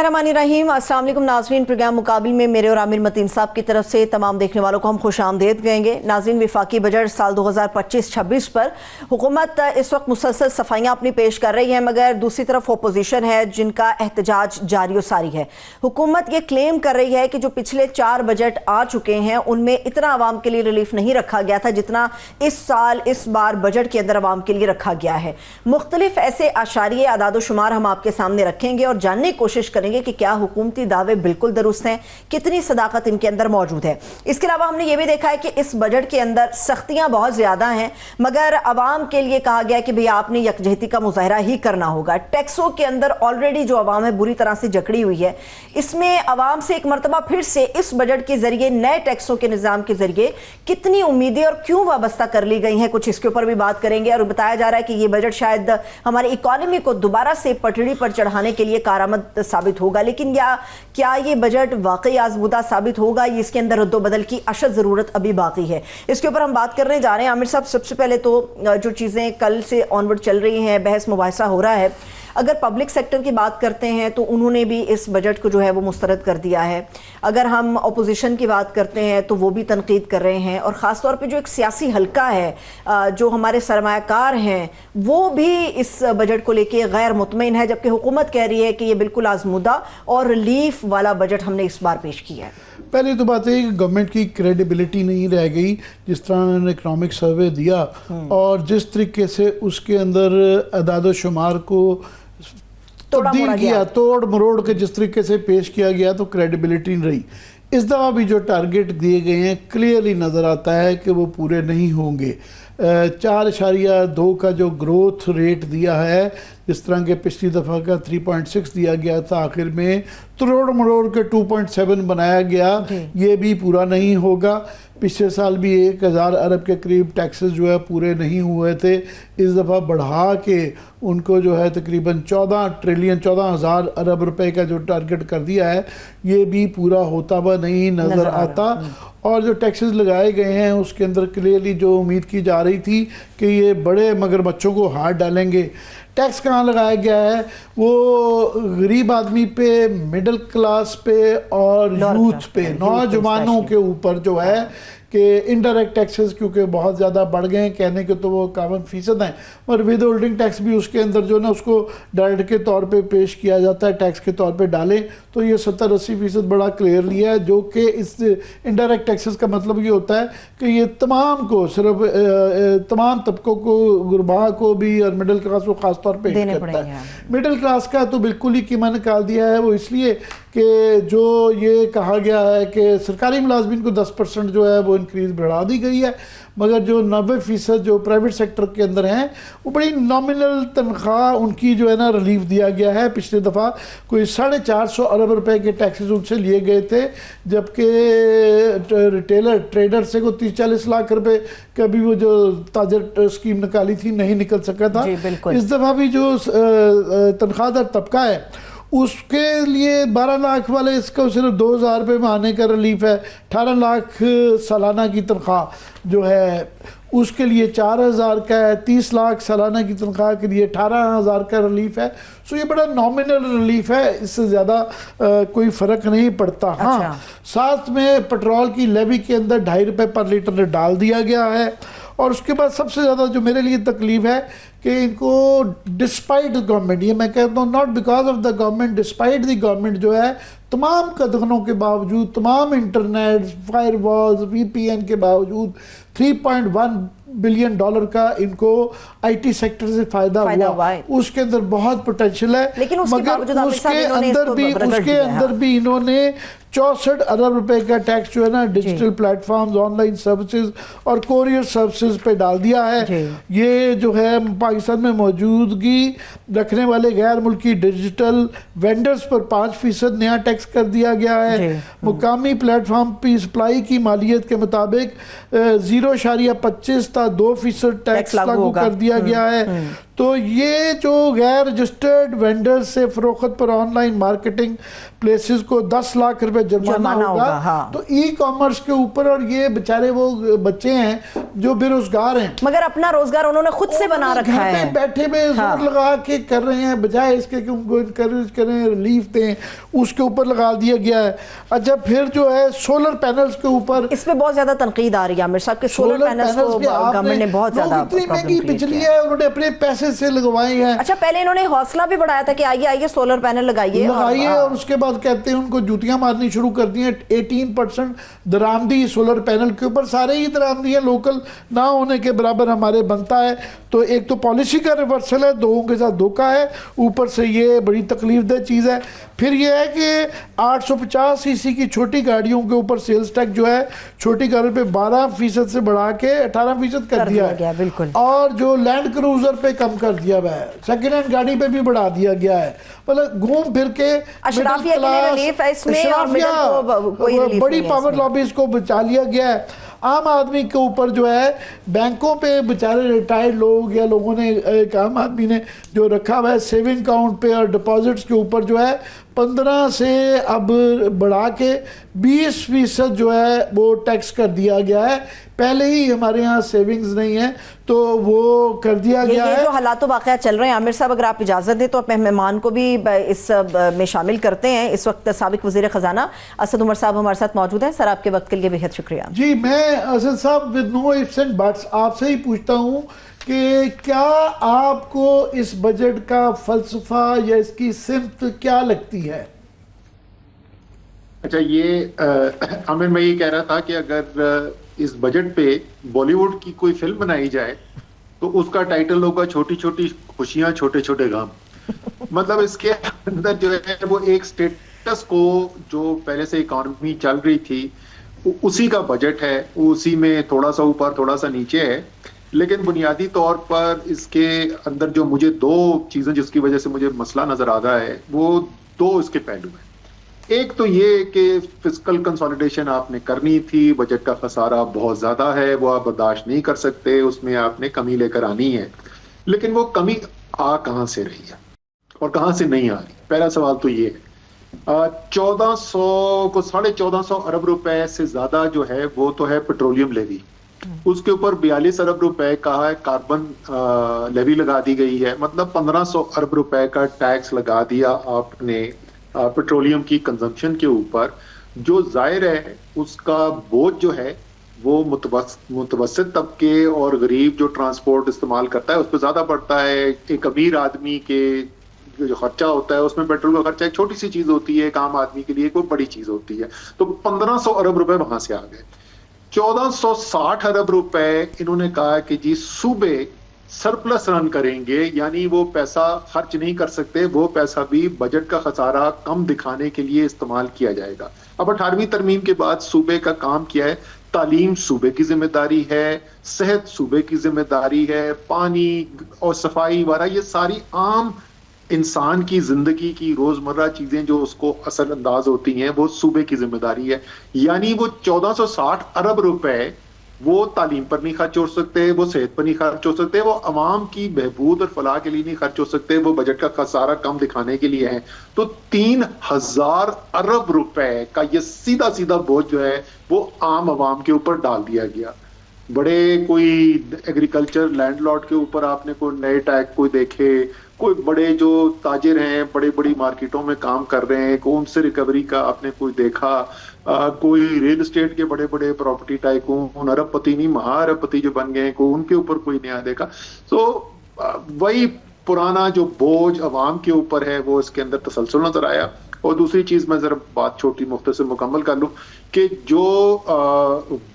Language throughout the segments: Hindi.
बिस्मिल्लाहिर्रहमानिर्रहीम। अस्सलाम वालेकुम नाज़रीन, प्रोग्राम मुकाबिल में मेरे और आमिर मतीन साहब की तरफ से तमाम देखने वालों को हम खुश आमदेद कहेंगे। नाज़रीन, विफाकी बजट साल 2025-26 पर हुकूमत इस वक्त मुसलसल सफाइयाँ अपनी पेश कर रही है, मगर दूसरी तरफ अपोजिशन है जिनका एहतजाज जारी व सारी है। हुकूमत ये क्लेम कर रही है कि जो पिछले 4 बजट आ चुके हैं उनमें इतना आवाम के लिए रिलीफ नहीं रखा गया था जितना इस साल इस बार बजट के अंदर आवाम के लिए रखा गया है। मुख्तलिफ ऐसे आशारिये आदादो शुमार हम आपके सामने रखेंगे और जानने की कोशिश करेंगे कि क्या हुकूमती दावे बिल्कुल दुरुस्त हैं, कितनी सदाकत इनके अंदर मौजूद है। इसके अलावा हमने ये भी देखा है कि इस बजट के अंदर सख्तियां बहुत ज्यादा हैं, मगर आवाम के लिए कहा गया कि भाई आपने यकजहती का मुजाहरा ही करना होगा। टैक्सों के अंदर ऑलरेडी जो आवाम है बुरी तरह से जकड़ी हुई है, इसमें आवाम से एक मरतबा फिर से इस बजट के जरिए नए टैक्सों के निजाम के जरिए कितनी उम्मीदें और क्यों वाबस्ता कर ली गई हैं, कुछ इसके ऊपर भी बात करेंगे। और बताया जा रहा है कि यह बजट शायद हमारी इकॉनमी को दोबारा से पटड़ी पर चढ़ाने के लिए कारआमद साबित होगा, लेकिन क्या ये बजट वाकई आजमूदा साबित होगा, ये इसके अंदर रद्दोबदल की अशद ज़रूरत अभी बाकी है। इसके ऊपर हम बात करने जा रहे हैं। आमिर साहब, सबसे पहले तो जो चीज़ें कल से ऑनवर्ड चल रही हैं, बहस मुबाहिसा हो रहा है, अगर पब्लिक सेक्टर की बात करते हैं तो उन्होंने भी इस बजट को जो है वो मुस्तरद कर दिया है। अगर हम अपोजिशन की बात करते हैं तो वो भी तनकीद कर रहे हैं, और ख़ास तौर पे जो एक सियासी हल्का है, जो हमारे सरमायाकार हैं, वो भी इस बजट को लेके गैर मुतमईन है, जबकि हुकूमत कह रही है कि ये बिल्कुल आजमूदा और रिलीफ वाला बजट हमने इस बार पेश किया है। पहले तो बात है कि गवर्नमेंट की क्रेडिबिलिटी नहीं रह गई। जिस तरह उन्होंने इकनॉमिक सर्वे दिया और जिस तरीके से उसके अंदर अदादो शुमार को तब्दील किया, तोड़ मरोड़ के जिस तरीके से पेश किया गया, तो क्रेडिबिलिटी नहीं रही। इस दफ़ा भी जो टारगेट दिए गए हैं क्लियरली नज़र आता है कि वो पूरे नहीं होंगे। 4.2 का जो ग्रोथ रेट दिया है, जिस तरह के पिछली दफ़ा का 3.6 दिया गया था, आखिर में तोड़ मरोड़ के 2.7 बनाया गया, ये भी पूरा नहीं होगा। पिछले साल भी 1000 अरब के करीब टैक्सेस जो है पूरे नहीं हुए थे, इस दफ़ा बढ़ा के उनको जो है तकरीबन 14,000 अरब रुपए का जो टारगेट कर दिया है, ये भी पूरा होता हुआ नहीं नज़र आता। और जो टैक्सेस लगाए गए हैं उसके अंदर क्लियरली जो उम्मीद की जा रही थी कि ये बड़े मगरमच्छों को हाथ डालेंगे। टैक्स कहाँ लगाया गया है? वो गरीब आदमी पे, मिडिल क्लास पे और यूथ पे, नौजवानों के ऊपर जो है कि इनडायरेक्ट टैक्सेस क्योंकि बहुत ज़्यादा बढ़ गए हैं, कहने के तो वो 51% हैं, और विद होल्डिंग टैक्स भी उसके अंदर जो है ना उसको डायरेक्ट के तौर पे पेश किया जाता है, टैक्स के तौर पे डालें तो ये 70-80% बड़ा क्लियरली है। जो कि इस इनडायरेक्ट टैक्सेस का मतलब ये होता है कि ये तमाम को, सिर्फ तमाम तबकों को, गुरबा को भी और मिडिल क्लास को ख़ास तौर पर देने पड़ता है। मिडिल क्लास का तो बिल्कुल ही कीमा निकाल दिया है। वो इसलिए कि जो ये कहा गया है कि सरकारी मुलाजमीन को 10% जो है वो इंक्रीज़ बढ़ा दी गई है, मगर जो 90% जो प्राइवेट सेक्टर के अंदर हैं वो बड़ी नॉमिनल तनख्वाह उनकी जो है ना रिलीफ दिया गया है। पिछले दफ़ा कोई 450 अरब रुपए के टैक्सेस उनसे लिए गए थे, जबकि रिटेलर ट्रेडर से को 30-40 लाख रुपए का भी वो जो ताजर स्कीम निकाली थी नहीं निकल सका था। इस दफ़ा भी जो तनख्वाहदार तबका है उसके लिए 12 लाख वाले इसको सिर्फ 2000 रुपये में आने का रिलीफ है। 18 लाख सालाना की तनख्वाह जो है उसके लिए 4000 का है। 30 लाख सालाना की तनख्वाह के लिए 18000 का रिलीफ है। सो ये बड़ा नॉमिनल रिलीफ है, इससे ज़्यादा कोई फ़र्क नहीं पड़ता। हाँ, साथ में पेट्रोल की लेवी के अंदर 2.5 रुपये पर लीटर डाल दिया गया है। और उसके बाद सबसे ज़्यादा जो मेरे लिए तकलीफ है कि इनको डिस्पाइट द गवर्नमेंट, ये मैं कहता हूँ not because of the government, despite the government जो है तमाम कदमों के बावजूद, तमाम इंटरनेट, फायरवॉल्स, VPN के बावजूद 3.1 बिलियन डॉलर का इनको IT सेक्टर से फायदा हुआ। उसके अंदर बहुत पोटेंशियल है, लेकिन मगर उसके अंदर भी इन्होंने 64 अरब रुपए का टैक्स जो है ना डिजिटल प्लेटफॉर्म्स, ऑनलाइन सर्विसेज और कोरियर सर्विसेज पे डाल दिया है। ये जो है पाकिस्तान में मौजूदगी रखने वाले गैर मुल्की डिजिटल वेंडर्स पर 5% नया टैक्स कर दिया गया है। मुकामी प्लेटफॉर्म की सप्लाई की मालियत के मुताबिक 0.25 था 2% टैक्स लागू कर दिया गया है। तो ये जो गैर रजिस्टर्ड वेंडर्स से फरोख्त पर ऑनलाइन मार्केटिंग प्लेसेस को 10 लाख रुपए जुर्माना होगा। हाँ। तो ई कॉमर्स के ऊपर, और ये बेचारे वो बच्चे हैं जो बेरोजगार हैं, मगर अपना रोजगार उन्होंने खुद से बना रखा है, बैठे हुए जोर लगा के कर रहे हैं, बजाय इसके कि उनको इनकरेज करें, रिलीफ दें, उसके ऊपर लगा दिया गया है। अच्छा, फिर जो है सोलर पैनल्स के ऊपर, इस पे बहुत ज्यादा तनकीद आ रही है आमिर साहब के सोलर पैनल्स को गवर्नमेंट ने बहुत ज्यादा इतनी महंगी बिजली है, उन्होंने अपने पैसे से लगवाए हैं। अच्छा, पहले इन्होंने हौसला भी बढ़ाया था कि आइए आइए सोलर पैनल लगाइए, और उसके बाद कहते हैं उनको जूतियां मारनी शुरू कर दी हैं। 18% दरामदी सोलर पैनल के ऊपर, सारे ही दरामदी है, लोकल ना होने के बराबर हमारे बनता है। तो एक तो पॉलिसी का रिवर्सल है, लोगों के साथ धोखा है, ऊपर से ये बड़ी तकलीफदेह चीज़ है। फिर ये है कि 850 सीसी की छोटी गाड़ियों के ऊपर सेल्स टैक्स जो है छोटी गाड़ियों पे 12% से बढ़ा के 18% कर दिया है, बिल्कुल। और जो लैंड क्रूजर पे कम कर दिया हुआ है, सेकेंड हैंड गाड़ी पे भी बढ़ा दिया गया है। मतलब घूम फिर के अशराफिया के लिए रिलीफ है इसमें, और मिडिल को कोई रिलीफ बड़ी नहीं है पावर लॉबीज को बचा लिया गया है। आम आदमी के ऊपर जो है बैंकों पे बेचारे रिटायर्ड लोग या लोगों ने, एक आम आदमी ने जो रखा हुआ है सेविंग अकाउंट पे और डिपॉजिट्स के ऊपर जो है 15 से अब बढ़ा के 20% जो है वो टैक्स कर दिया गया है। पहले ही हमारे यहाँ सेविंग्स नहीं है तो वो कर दिया गया है। जो हालात वाक़या चल रहे हैं आमिर साहब, अगर आप इजाज़त दें तो अपने मेहमान को भी इस में शामिल करते हैं। इस वक्त साबिक वज़ीर ख़जाना असद उमर साहब हमारे साथ मौजूद हैं। सर, आपके वक्त के लिए बेहद शुक्रिया। जी, मैं Asad sahab with no ifs and buts आपसे ही पूछता हूँ कि क्या आपको इस बजट का फलसफा या इसकी सिमत क्या लगती है? अच्छा, ये आमिर, मैं ये कह रहा था कि अगर इस बजट पे बॉलीवुड की कोई फिल्म बनाई जाए तो उसका टाइटल होगा छोटी छोटी खुशियां छोटे छोटे गम। मतलब इसके अंदर जो है वो एक स्टेटस को, जो पहले से इकॉनमी चल रही थी उसी का बजट है, उसी में थोड़ा सा ऊपर थोड़ा सा नीचे है। लेकिन बुनियादी तौर पर इसके अंदर जो मुझे दो चीजें जिसकी वजह से मुझे मसला नजर आ रहा है, वो दो इसके पहलू हैं। एक तो ये कि फिस्कल कंसोलिडेशन आपने करनी थी, बजट का खसारा बहुत ज्यादा है, वो आप बर्दाश्त नहीं कर सकते, उसमें आपने कमी लेकर आनी है। लेकिन वो कमी आ कहां से रही है और कहां से नहीं आ रही? पहला सवाल तो ये है। 1400 को 1450 अरब रुपए से ज्यादा जो है वो तो है पेट्रोलियम लेवी, उसके ऊपर 42 अरब रुपए का है कार्बन लेवी लगा दी गई है। मतलब 1500 अरब रुपए का टैक्स लगा दिया आपने पेट्रोलियम की कंजम्पशन के ऊपर, जो जाहिर है उसका बोझ जो है वो मुतवस्सित तबके और गरीब जो ट्रांसपोर्ट इस्तेमाल करता है उस पर ज्यादा पड़ता है। एक अमीर आदमी के जो खर्चा होता है उसमें पेट्रोल का खर्चा एक छोटी सी चीज होती है, एक आम आदमी के लिए कोई बड़ी चीज होती है। तो 1500 अरब रुपए वहां से आ गए। 1460 अरब रुपए इन्होंने कहा कि जी सूबे सरप्लस रन करेंगे, यानी वो पैसा खर्च नहीं कर सकते, वो पैसा भी बजट का खसारा कम दिखाने के लिए इस्तेमाल किया जाएगा। अब 18वीं तरमीम के बाद सूबे का काम किया है, तालीम सूबे की जिम्मेदारी है, सेहत सूबे की जिम्मेदारी है, पानी और सफाई वगैरह ये सारी आम इंसान की जिंदगी की रोजमर्रा चीजें जो उसको असरअंदाज होती हैं वो सूबे की जिम्मेदारी है। यानी वो 1460 अरब रुपए वो तालीम पर नहीं खर्च हो सकते, वो सेहत पर नहीं खर्च हो सकते, वो अवाम की बहबूद और फलाह के लिए नहीं खर्च हो सकते, वो बजट का खसारा कम दिखाने के लिए है। तो 3000 अरब रुपए का ये सीधा सीधा बोझ जो है वो आम अवाम के ऊपर डाल दिया गया। बड़े कोई एग्रीकल्चर लैंडलॉर्ड के ऊपर आपने कोई नए टैक्स कोई देखे, कोई बड़े जो ताजिर हैं बड़े बड़ी मार्केटों में काम कर रहे हैं को उनसे रिकवरी का आपने कोई देखा? कोई रियल एस्टेट के बड़े बड़े प्रॉपर्टी टाइकून अरबपति नहीं महा अरबपति जो बन गए को उनके ऊपर कोई नया देखा? तो वही पुराना जो बोझ अवाम के ऊपर है वो इसके अंदर तसलसल नजर आया। और दूसरी चीज मैं जरा बात छोटी मुख्तसर मुकम्मल कर लूं कि जो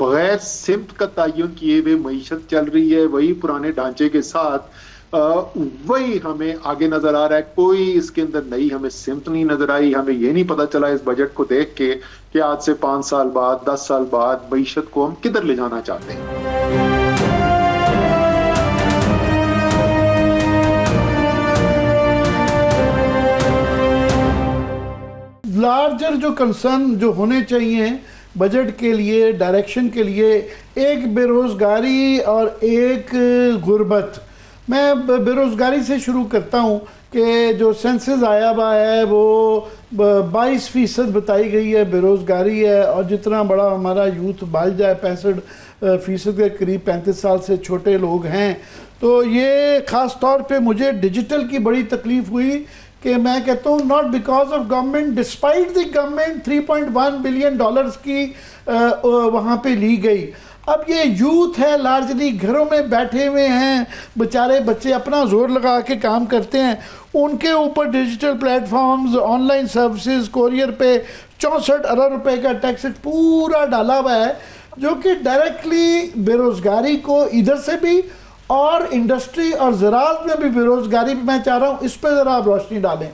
बगैर सिमत का तयन किए हुए मईशत चल रही है वही पुराने ढांचे के साथ वही हमें आगे नजर आ रहा है। कोई इसके अंदर नई हमें सिमत नहीं नजर आई। हमें ये नहीं पता चला इस बजट को देख के कि आज से 5 साल बाद 10 साल बाद मईशत को हम किधर ले जाना चाहते हैं। लार्जर जो कंसर्न जो होने चाहिए बजट के लिए, डायरेक्शन के लिए, एक बेरोजगारी और एक गुर्बत। मैं बेरोज़गारी से शुरू करता हूँ कि जो सेंसस आया हुआ है वो 22% बताई गई है बेरोज़गारी है, और जितना बड़ा हमारा यूथ बढ़ जाए 65% के करीब 35 साल से छोटे लोग हैं। तो ये ख़ास तौर पे मुझे डिजिटल की बड़ी तकलीफ़ हुई कि मैं कहता हूँ not because of government, despite the government 3.1 billion dollars की वहाँ पे ली गई। अब ये यूथ है लार्जली घरों में बैठे हुए हैं, बेचारे बच्चे अपना जोर लगा के काम करते हैं, उनके ऊपर digital platforms, online services, courier पे 64 अरब रुपए का टैक्स पूरा डाला हुआ है, जो कि डायरेक्टली बेरोजगारी को इधर से भी और इंडस्ट्री और ज़राअत में भी बेरोजगारी भी मैं चाह रहा हूँ, इस पर ज़रा आप रोशनी डालें।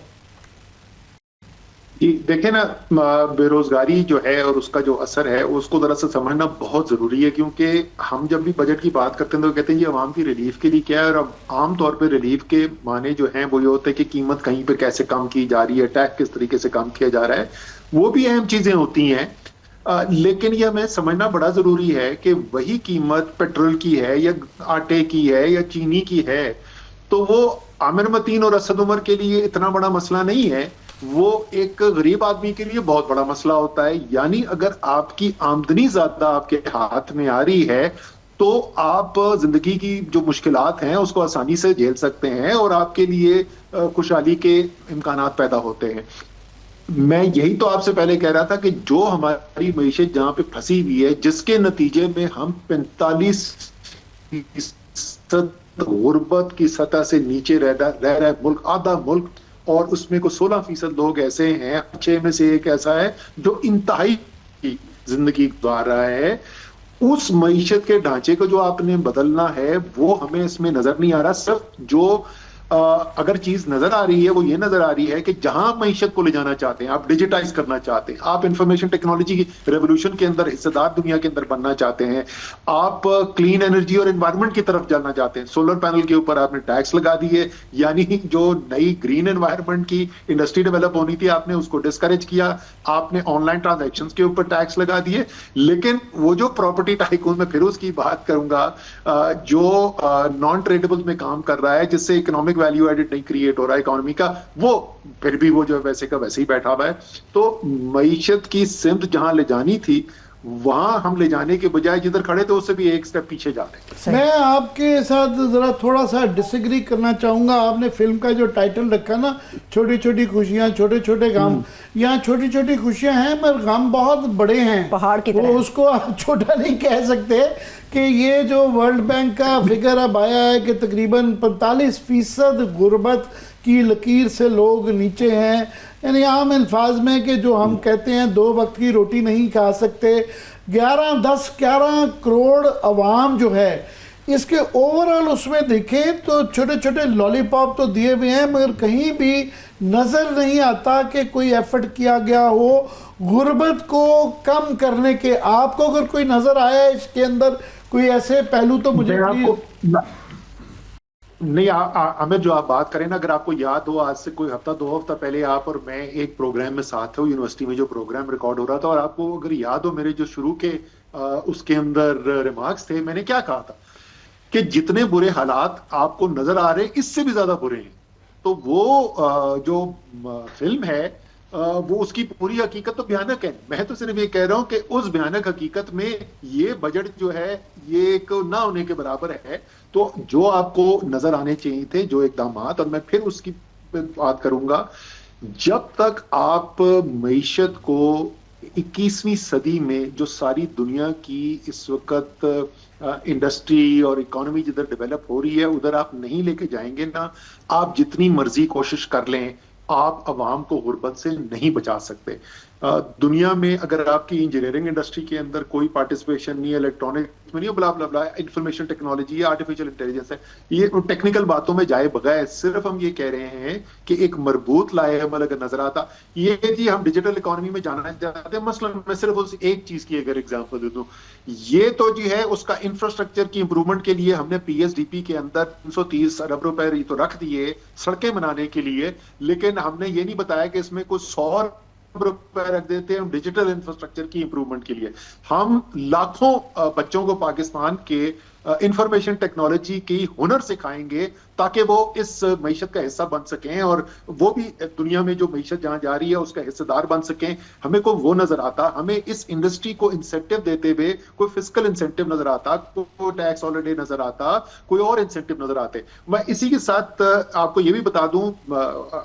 देखें ना, बेरोजगारी जो है और उसका जो असर है उसको दरअसल समझना बहुत जरूरी है, क्योंकि हम जब भी बजट की बात करते हैं तो कहते हैं ये आवाम की रिलीफ के लिए क्या है, और अब आम तौर पे रिलीफ के माने जो हैं वो ये होते हैं कि कीमत कहीं पे कैसे कम की जा रही है, टैक्स किस तरीके से कम किया जा रहा है, वो भी अहम चीजें होती हैं। लेकिन यह हमें समझना बड़ा जरूरी है कि वही कीमत पेट्रोल की है या आटे की है या चीनी की है, तो वो आमिर मतीन और असद उमर के लिए इतना बड़ा मसला नहीं है, वो एक गरीब आदमी के लिए बहुत बड़ा मसला होता है। यानी अगर आपकी आमदनी ज्यादा आपके हाथ में आ रही है तो आप जिंदगी की जो मुश्किलात हैं उसको आसानी से झेल सकते हैं और आपके लिए खुशहाली के इम्कानात पैदा होते हैं। मैं यही तो आपसे पहले कह रहा था कि जो हमारी मईशत जहां पे फंसी हुई है, जिसके नतीजे में हम 45% गुर्बत की सतह से नीचे रह रहा है मुल्क, आधा मुल्क, और उसमें को 16% लोग ऐसे हैं, 6 में से एक ऐसा है जो इंतहाई जिंदगी गुजार रहा है। उस मईशत के ढांचे को जो आपने बदलना है वो हमें इसमें नजर नहीं आ रहा। सिर्फ जो अगर चीज नजर आ रही है वो ये नजर आ रही है कि जहां आप मईशत को ले जाना चाहते हैं, आप डिजिटाइज करना चाहते हैं, आप इंफॉर्मेशन टेक्नोलॉजी की रेवोल्यूशन के अंदर हिस्सेदार दुनिया के अंदर बनना चाहते हैं, आप क्लीन एनर्जी और एनवायरनमेंट की तरफ जाना चाहते हैं, सोलर पैनल के ऊपर आपने टैक्स लगा दिए, यानी जो नई ग्रीन एनवायरनमेंट की इंडस्ट्री डेवलप होनी थी आपने उसको डिस्करेज किया, आपने ऑनलाइन ट्रांजेक्शन के ऊपर टैक्स लगा दिए। लेकिन वो जो प्रॉपर्टी टाइकून, मैं फिर उसकी बात करूंगा, जो नॉन ट्रेडेबल में काम कर रहा है, जिससे इकोनॉमिक वैल्यू एडेड नहीं क्रिएट हो रहा है इकोनॉमी का, वो फिर भी वो जो वैसे का वैसे ही बैठा हुआ है। तो मईशत की सिमत जहां ले जानी थी वहां हम ले जाने के बजाय जिधर खड़े थे उससे भी एक स्टेप पीछे जा रहे हैं। मैं आपके साथ जरा थोड़ा सा डिसएग्री करना चाहूंगा। आपने फिल्म का जो टाइटल रखा ना, छोटी छोटी खुशियां छोटे छोटे गम, यहाँ छोटी छोटी खुशियां हैं मगर गम बहुत बड़े हैं, पहाड़ की तरह। वो उसको आप छोटा नहीं कह सकते। कि ये जो वर्ल्ड बैंक का फिगर अब आया है कि तकरीबन 45% गुर्बत की लकीर से लोग नीचे हैं, यानी आम अल्फाज में कि जो हम कहते हैं 2 वक्त की रोटी नहीं खा सकते। 11 करोड़ अवाम जो है इसके ओवरऑल उसमें देखें तो छोटे छोटे लॉलीपॉप तो दिए हुए हैं, मगर कहीं भी नज़र नहीं आता कि कोई एफर्ट किया गया हो गुर्बत को कम करने के। आपको अगर कोई नज़र आया इसके अंदर कोई ऐसे पहलू तो मुझे नहीं, आमिर जो आप बात करें ना, अगर आपको याद हो आज से कोई हफ्ता 2 हफ्ता पहले आप और मैं एक प्रोग्राम में साथ थे, यूनिवर्सिटी में जो प्रोग्राम रिकॉर्ड हो रहा था, और आपको अगर याद हो मेरे जो शुरू के उसके अंदर रिमार्क्स थे, मैंने क्या कहा था कि जितने बुरे हालात आपको नजर आ रहे इससे भी ज्यादा बुरे हैं। तो वो जो फिल्म है वो उसकी पूरी हकीकत तो भयानक है। मैं तो सिर्फ ये कह रहा हूं कि उस भयानक हकीकत में ये बजट जो है ये एक ना होने के बराबर है। तो जो आपको नजर आने चाहिए थे जो इकदामात, और मैं फिर उसकी बात करूंगा, जब तक आप मईशत को 21वीं सदी में जो सारी दुनिया की इस वक्त इंडस्ट्री और इकोनॉमी जिधर डेवलप हो रही है उधर आप नहीं लेके जाएंगे ना, आप जितनी मर्जी कोशिश कर लें आप अवाम को गुर्बत से नहीं बचा सकते। दुनिया में अगर आपकी इंजीनियरिंग इंडस्ट्री के अंदर कोई पार्टिसिपेशन नहीं है, इलेक्ट्रॉनिक्स में नहीं, ब्ला ब्ला ब्ला, इंफॉर्मेशन टेक्नोलॉजी है, आर्टिफिशियल इंटेलिजेंस है, ये टेक्निकल बातों में जाए बगैर सिर्फ हम ये कह रहे हैं कि एक मरबूत लाएअमल अगर नजर आता, ये जी हम डिजिटल इकोनॉमी में जाना चाहते हैं, मसलन मैं सिर्फ उस एक चीज की अगर एग्जाम्पल दे दूं, ये तो जी है उसका इंफ्रास्ट्रक्चर की इंप्रूवमेंट के लिए हमने पीएसडीपी के अंदर 330 अरब रुपए तो रख दिए सड़कें बनाने के लिए, लेकिन हमने ये नहीं बताया कि इसमें कुछ 100 रुपए रख देते हैं हम डिजिटल इंफ्रास्ट्रक्चर की इंप्रूवमेंट के लिए। हम लाखों बच्चों को पाकिस्तान के इंफॉर्मेशन टेक्नोलॉजी की हुनर सिखाएंगे ताकि वो इस मईशत का हिस्सा बन सकें और वो भी दुनिया में जो मईशत जहां जा रही है उसका हिस्सेदार बन सकें। हमें को वो नजर आता, हमें इस इंडस्ट्री को इंसेंटिव देते हुए कोई फिस्कल इंसेंटिव नजर आता, कोई टैक्स हॉलिडे नजर आता, कोई और इंसेंटिव नजर आते। मैं इसी के साथ आपको ये भी बता दूं,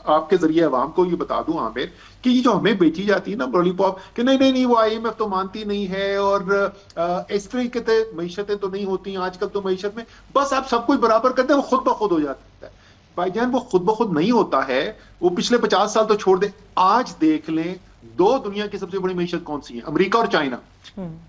आपके जरिए अवाम को ये बता दूं आमिर, कि ये जो हमें बेची जाती है ना लॉलीपॉप कि नहीं नहीं नहीं वो आईएमएफ तो मानती नहीं है और इस तरीके से मईशतें तो नहीं होती आजकल, तो मईशत में बस आप सब कुछ बराबर करते हैं, वो खुद ब खुद हो जाता है। भाईजान वो खुद ब खुद नहीं होता है, वो पिछले 50 साल तो छोड़ दे, आज देख लें दो दुनिया की सबसे बड़ी मईशत कौन सी है, अमेरिका और चाइना।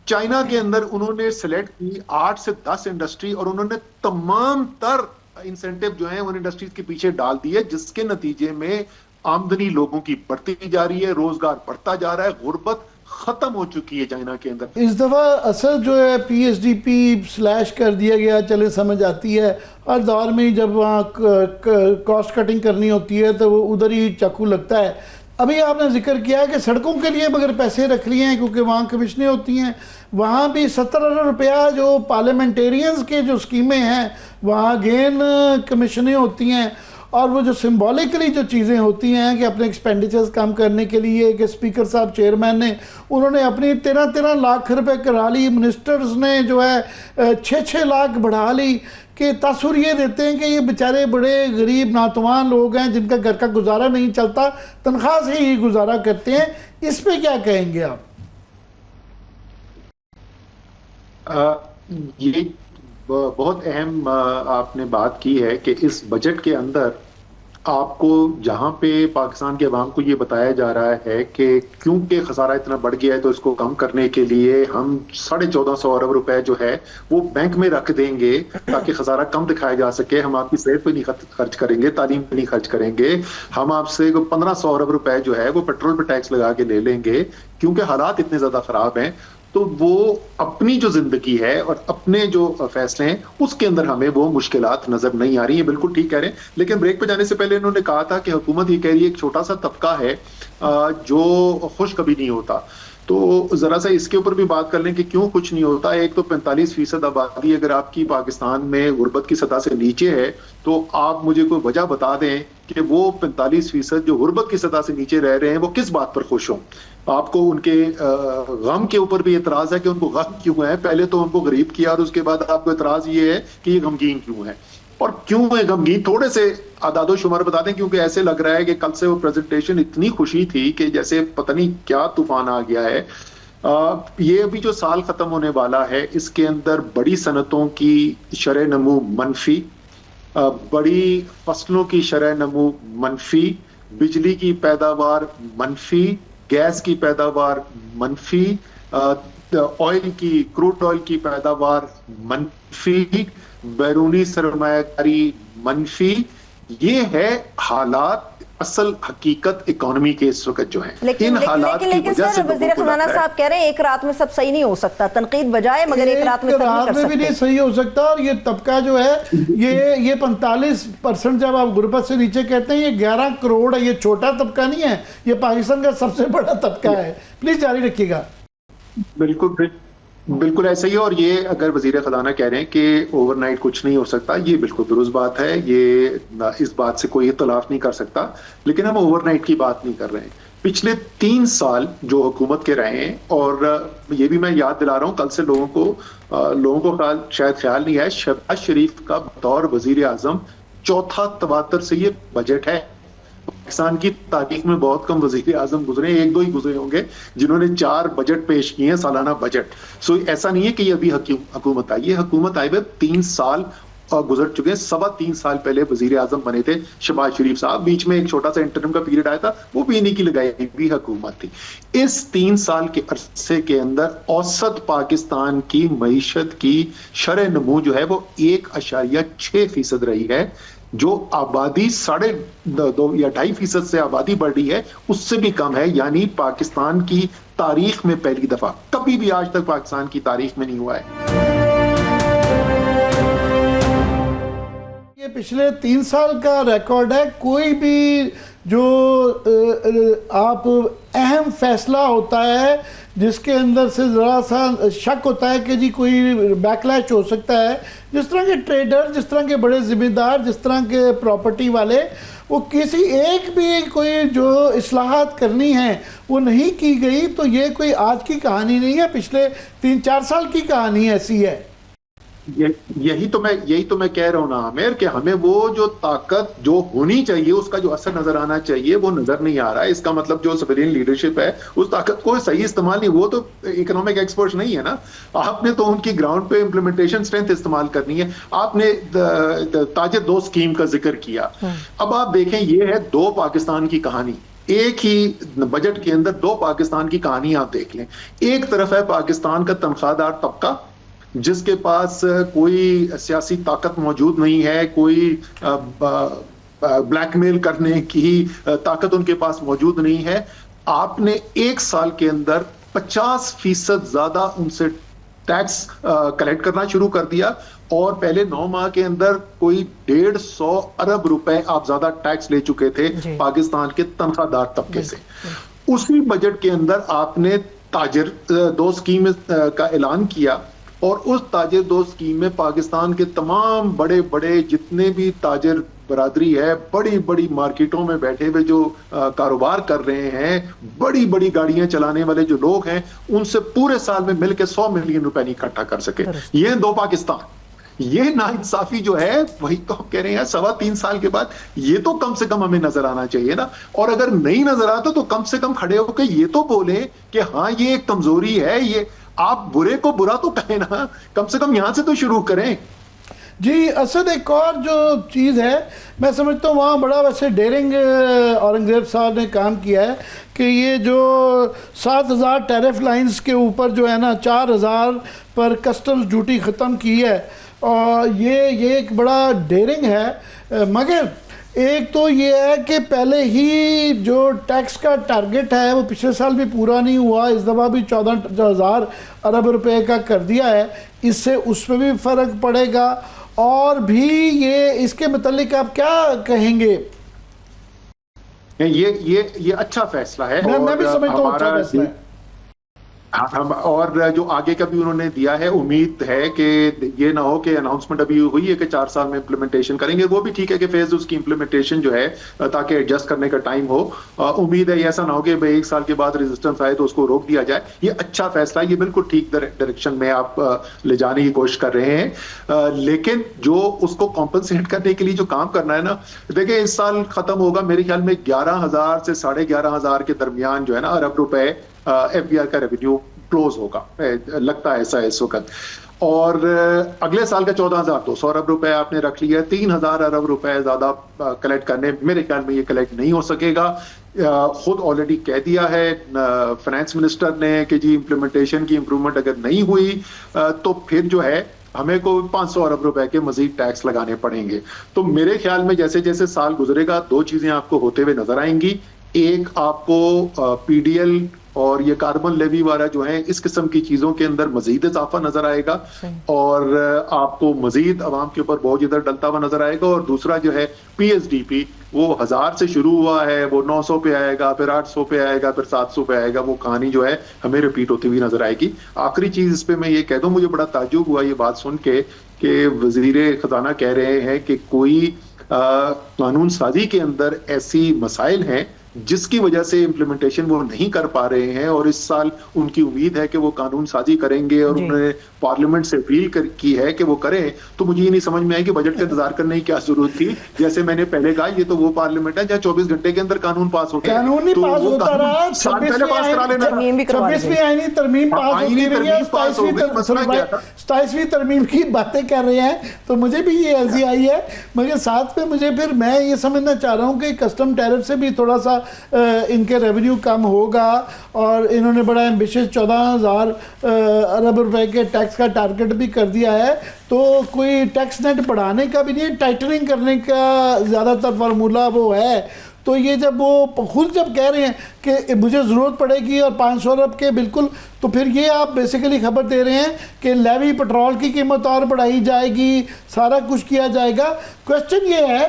चाइना के अंदर उन्होंने सिलेक्ट की 8 से 10 इंडस्ट्री और उन्होंने तमाम तर इंसेंटिव जो है उन इंडस्ट्रीज के पीछे डाल दिए, जिसके नतीजे में आमदनी लोगों की बढ़ती जा रही है, रोजगार बढ़ता जा रहा है, गुर्बत खत्म हो चुकी है चाइना के अंदर। इस दफ़ा असर जो है पीएसडीपी स्लैश कर दिया गया, चले समझ आती है हर दौर में जब वहाँ कॉस्ट कटिंग करनी होती है तो वो उधर ही चाकू लगता है। अभी आपने जिक्र किया है कि सड़कों के लिए मगर पैसे रख लिए हैं क्योंकि वहाँ कमीशनें होती हैं, वहाँ भी 70 अरब रुपया जो पार्लियामेंटेरियंस के जो स्कीमें हैं वहाँ अगेन कमीशनें होती हैं, और वो जो सिंबॉलिकली जो चीज़ें होती हैं कि अपने एक्सपेंडिचर्स कम करने के लिए कि स्पीकर साहब चेयरमैन ने उन्होंने अपनी 13 लाख रुपए करा ली, मिनिस्टर्स ने जो है 6 लाख बढ़ा ली, कि तासुर ये देते हैं कि ये बेचारे बड़े गरीब नातवान लोग हैं जिनका घर का गुजारा नहीं चलता, तनख्वाह से ही गुजारा करते हैं। इस पे क्या कहेंगे आप? ये बहुत अहम आपने बात की है कि इस बजट के अंदर आपको जहां पे पाकिस्तान के अवाम को ये बताया जा रहा है कि क्योंकि खसारा इतना बढ़ गया है तो इसको कम करने के लिए हम 1450 अरब रुपए जो है वो बैंक में रख देंगे ताकि खसारा कम दिखाया जा सके, हम आपकी सेहत पे नहीं खर्च करेंगे, तालीम पे नहीं खर्च करेंगे, हम आपसे 1500 अरब रुपए जो है वो पेट्रोल पे टैक्स लगा के ले लेंगे क्योंकि हालात इतने ज्यादा खराब हैं। तो वो अपनी जो जिंदगी है और अपने जो फैसले हैं उसके अंदर हमें वो मुश्किलात नजर नहीं आ रही है। बिल्कुल ठीक कह रहे हैं, लेकिन ब्रेक पे जाने से पहले इन्होंने कहा था कि हुकूमत ये कह रही है एक छोटा सा तबका है जो खुश कभी नहीं होता। तो जरा सा इसके ऊपर भी बात कर लें कि क्यों कुछ नहीं होता। एक तो 45% आबादी अगर आपकी पाकिस्तान में गुर्बत की सतह से नीचे है तो आप मुझे कोई वजह बता दें कि वो 45% जो गुर्बत की सतह से नीचे रह रहे हैं वो किस बात पर खुश हों। आपको उनके गम के ऊपर भी एतराज है कि उनको गम क्यों है, पहले तो उनको गरीब किया और उसके बाद आपको एतराज ये है कि ये गमगीन क्यों है। और क्यों है गमगीन, थोड़े से आदादो शुमार बता दें, क्योंकि ऐसे लग रहा है कि कल से वो प्रेजेंटेशन इतनी खुशी थी कि जैसे पता नहीं क्या तूफान आ गया है। ये अभी जो साल खत्म होने वाला है इसके अंदर बड़ी सनतों की शरह नमू मनफी, बड़ी फसलों की शरह नमू मनफी, बिजली की पैदावार मनफी, गैस की पैदावार मनफी, ऑयल की क्रूड ऑयल की पैदावार मनफी, बैरूनी सरमायाकारी मनफी। ये है हालात, असल हकीकत इकोनॉमी के इस वक्त जो है। लेकिन सर वज़ीर ख़ज़ाना साहब कह रहे हैं एक रात में सब सही नहीं हो सकता, तनकीद बजाए मगर एक रात में सब नहीं कर सकते। भी नहीं सही हो सकता। और ये तबका जो है ये 45% जब आप गुर्बत से नीचे कहते हैं, ये 11 करोड़ है, ये छोटा तबका नहीं है, ये पाकिस्तान का सबसे बड़ा तबका है। प्लीज जारी रखिएगा। बिल्कुल ऐसा ही है। और ये अगर वजीर खजाना कह रहे हैं कि ओवरनाइट कुछ नहीं हो सकता, ये बिल्कुल दुरुस्त बात है, ये इस बात से कोई इख्तलाफ नहीं कर सकता, लेकिन हम ओवरनाइट की बात नहीं कर रहे हैं। पिछले 3 साल जो हुकूमत के रहे हैं, और ये भी मैं याद दिला रहा हूँ, कल से लोगों को शायद ख्याल नहीं है, शहबाज शरीफ का बतौर वजीर आजम चौथा तवातर से ये बजट है। पाकिस्तान की तारीख में बहुत कम वजीर आजम गुजरे, 1-2 ही गुजरे होंगे जिन्होंने 4 बजट पेश किए हैं, सालाना बजट। सो ऐसा नहीं है कि ये अभी हुकूमत आई, ये हुकूमत आए हुए 3 साल गुजर चुके हैं। 3.25 साल पहले वजीर आजम बने थे शहबाज शरीफ साहब, बीच में एक छोटा सा इंटरम का पीरियड आया था, वो भी इन्हीं की लगाई हुई हुकूमत थी। इस 3 साल के अरसे के अंदर औसत पाकिस्तान की मईशत की शरह नमू जो है वो 1.6% रही है, जो आबादी 2.5 या 2.5% से आबादी बढ़ रही है उससे भी कम है। यानी पाकिस्तान की तारीख में पहली दफा, कभी भी आज तक पाकिस्तान की तारीख में नहीं हुआ है। ये पिछले 3 साल का रिकॉर्ड है। कोई भी जो आप अहम फैसला होता है जिसके अंदर से ज़रा सा शक होता है कि जी कोई बैकलैश हो सकता है, जिस तरह के ट्रेडर, जिस तरह के बड़े ज़िम्मेदार, जिस तरह के प्रॉपर्टी वाले, वो किसी एक भी कोई जो इस्लाहात करनी है वो नहीं की गई। तो ये कोई आज की कहानी नहीं है, पिछले 3-4 साल की कहानी ऐसी है। यही तो मैं कह रहा हूं ना आमिर, कि हमें वो जो ताकत जो होनी चाहिए, उसका जो असर नजर आना चाहिए, वो नजर नहीं आ रहा है। इसका मतलब जो सिविलियन लीडरशिप है उस ताकत को सही इस्तेमाल नहीं, वो तो इकोनॉमिक एक्सपर्ट्स नहीं है ना। आपने तो उनकी ग्राउंड पे इम्प्लीमेंटेशन स्ट्रेंथ इस्तेमाल करनी है। आपने ताजिर 2 स्कीम का जिक्र किया। अब आप देखें, ये है 2 पाकिस्तान की कहानी। एक ही बजट के अंदर 2 पाकिस्तान की कहानी आप देख लें। एक तरफ है पाकिस्तान का तनख्वाहदार तबका, जिसके पास कोई सियासी ताकत मौजूद नहीं है, कोई ब्लैकमेल करने की ताकत उनके पास मौजूद नहीं है। आपने 1 साल के अंदर 50% ज्यादा उनसे टैक्स कलेक्ट करना शुरू कर दिया, और पहले 9 माह के अंदर कोई 150 अरब रुपए आप ज्यादा टैक्स ले चुके थे पाकिस्तान के तनख्वाहदार तबके से। उसी बजट के अंदर आपने ताजिर 2 स्कीम का ऐलान किया, और उस ताजिर 2 स्कीम में पाकिस्तान के तमाम बड़े बड़े जितने भी ताजिर बरादरी है, बड़ी बड़ी मार्केटों में बैठे हुए जो कारोबार कर रहे हैं, बड़ी बड़ी गाड़ियां चलाने वाले जो लोग हैं, उनसे पूरे साल में मिलकर 100 मिलियन रुपए नहीं इकट्ठा कर सके। ये 2 पाकिस्तान, ये नाइंसाफी जो है, वही तो हम कह रहे हैं 3.25 साल के बाद ये तो कम से कम हमें नजर आना चाहिए ना। और अगर नहीं नजर आता तो कम से कम खड़े होकर ये तो बोले कि हाँ ये एक कमजोरी है, ये आप बुरे को बुरा तो कहें ना, कम से कम यहां से तो शुरू करें। जी असद, एक और जो चीज़ है मैं समझता हूँ वहाँ बड़ा वैसे डेयरिंग औरंगजेब साहब ने काम किया है कि ये जो 7,000 टैरिफ लाइंस के ऊपर जो है ना 4,000 पर कस्टम्स ड्यूटी ख़त्म की है, और ये एक बड़ा डेयरिंग है। मगर एक तो ये है कि पहले ही जो टैक्स का टारगेट है वो पिछले साल भी पूरा नहीं हुआ, इस दफ़ा भी 14,000 अरब रुपए का कर दिया है, इससे उसमें भी फ़र्क पड़ेगा। और भी ये इसके मुतालिक आप क्या कहेंगे? ये अच्छा फैसला है, मैं भी समझता हूँ अच्छा फैसला है। और जो आगे का भी उन्होंने दिया है, उम्मीद है कि ये ना हो कि अनाउंसमेंट अभी हुई है कि 4 साल में इंप्लीमेंटेशन करेंगे, वो भी ठीक है कि फेज उसकी इंप्लीमेंटेशन जो है ताकि एडजस्ट करने का टाइम हो। उम्मीद है ऐसा ना हो कि भाई 1 साल के बाद रेजिस्टेंस आए तो उसको रोक दिया जाए। ये अच्छा फैसला है, ये बिल्कुल ठीक डायरेक्शन में आप ले जाने की कोशिश कर रहे हैं। लेकिन जो उसको कॉम्पनसेट करने के लिए जो काम करना है ना, देखिए इस साल खत्म होगा मेरे ख्याल में 11,000 से 11,500 के दरमियान जो है ना अरब रुपए एफबीआर का रेवेन्यू क्लोज होगा, लगता है ऐसा इस वक्त। और अगले साल का 14,200 अरब रुपए आपने रख लिया, 3,000 अरब रुपए ज्यादा कलेक्ट करने, मेरे ख्याल में ये कलेक्ट नहीं हो सकेगा। खुद ऑलरेडी कह दिया है फाइनेंस मिनिस्टर ने कि जी इंप्लीमेंटेशन की इंप्रूवमेंट अगर नहीं हुई तो फिर जो है हमें को 500 अरब रुपए के मजीद टैक्स लगाने पड़ेंगे। तो मेरे ख्याल में जैसे जैसे साल गुजरेगा 2 चीजें आपको होते हुए नजर आएंगी। एक, आपको पीडीएल और ये कार्बन लेवी वाला जो है इस किस्म की चीजों के अंदर मजीद इजाफा नजर आएगा, और आपको मजीद अवाम के ऊपर बोझ इधर डलता हुआ नजर आएगा। और दूसरा जो है पीएसडीपी, वो 1000 से शुरू हुआ है, वो 900 पे आएगा, फिर 800 पे आएगा, फिर 700 पे आएगा। वो कहानी जो है हमें रिपीट होती हुई नजर आएगी। आखिरी चीज इस पे मैं ये कह दूं, मुझे बड़ा ताज्जुब हुआ ये बात सुन के कि वजीर खजाना कह रहे हैं कि कोई कानून साजी के अंदर ऐसी मसाइल हैं जिसकी वजह से इम्प्लीमेंटेशन वो नहीं कर पा रहे हैं, और इस साल उनकी उम्मीद है कि वो कानून साजी करेंगे, और उन्होंने पार्लियामेंट से अपील की है कि वो करें। तो मुझे ये नहीं समझ में आया कि बजट का इंतजार करने की क्या जरूरत थी। जैसे मैंने पहले कहा, ये तो वो पार्लियामेंट है जहाँ 24 घंटे के अंदर कानून पास होता है। कानून तो पास होता रहा, 26वीं आईनी तरमीम पास होती रही है, 27वीं तरमीम की बातें कर रहे हैं। तो मुझे भी ये अर्जी आई है, मगर साथ में मुझे फिर मैं ये समझना चाह रहा हूँ कि कस्टम टैरिफ से भी थोड़ा सा इनके रेवेन्यू कम होगा, और इन्होंने बड़ा एम्बिशियस 14,000 अरब रुपए के टैक्स का टारगेट भी कर दिया है। तो कोई टैक्स नेट बढ़ाने का भी नहीं, टाइटनिंग करने का ज़्यादातर फार्मूला वो है। तो ये जब वो खुद जब कह रहे हैं कि मुझे ज़रूरत पड़ेगी और 500 अरब के बिल्कुल, तो फिर ये आप बेसिकली खबर दे रहे हैं कि लेवी पेट्रोल की कीमत और बढ़ाई जाएगी, सारा कुछ किया जाएगा। क्वेश्चन ये है